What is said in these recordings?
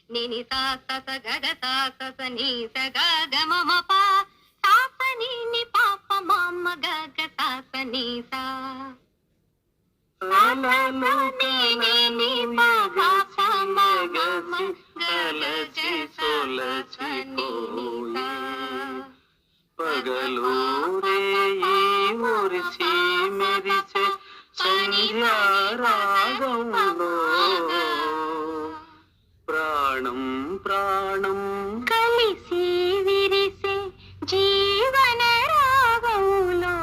నిని సా స స గ గ సా స స ని స గ గ మ మ ప సా స ని ని ప ప మ మ గ గ సా స ని సా సా స స ని ని ని ప ప ప మ మ మ గ గ స స స ని ని సా పగలు రేయి మురిసి మెరిసే సంధ్యారాగంలో ప్రాణం ప్రాణం కలిసి విరిసే జీవన రాగంలో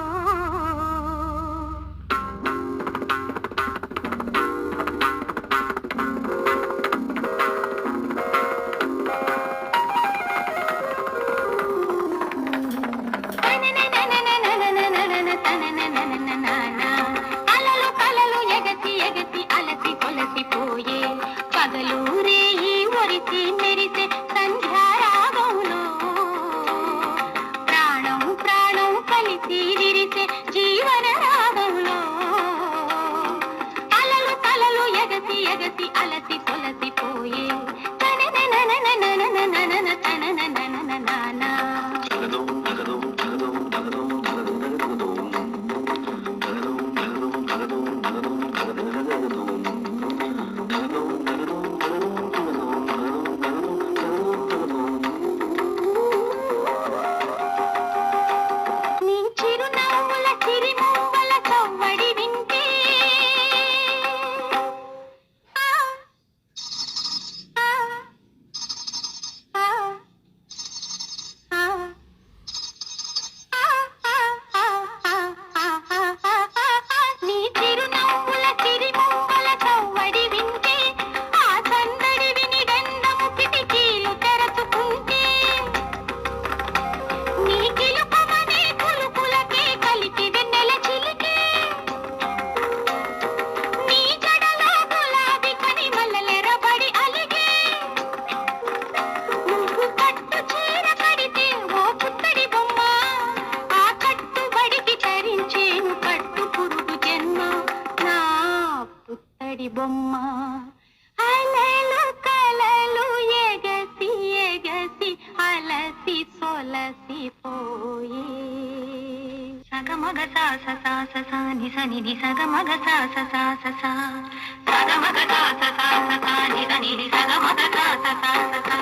అలలు కలలు ఎగసి ఎగసి అలసి కొలసిపోయే పగలు రేయి ఒరిసి మెరిసే సంధ్యారాగంలో ప్రాణం ప్రాణం కలిసి విరిసే జీవన రాగంలో అలలు కలలు ఎగసి ఎగసి అలసి కొలసిపోయే నీ చిరునవ్వుల చిరిమూవల చవ్వడి వింటే ఆ ఆ ఆ నీ చిరునవ్వుల చిరిమూవల చవ్వడి వింటే ఆ సందడి విని దండము కిటికీలు తెరచుకుంటే నీ కిలుపమనే కులుకులకే కలికి వెన్నెల చిలికే నీ జడలో గులాబీ కని మల్లెలెరబడి అలిగే నువ్వు కట్టు చీర కడితే ఓ పుత్తడి బొమ్మ ఆ కట్టుబడికి తరించేను కట్టు పురుగు జన్మ నా పుత్తడి బొమ్మ అలలు కలలు ఎగసి ఎగసి అలసి సొలసి పోయే సగమగ సా స సా స సా ని స ని ని సగమగ సా స సా స సా సగమగ సా స సా స సా ని స ని ని సగమగ సా స సా స సా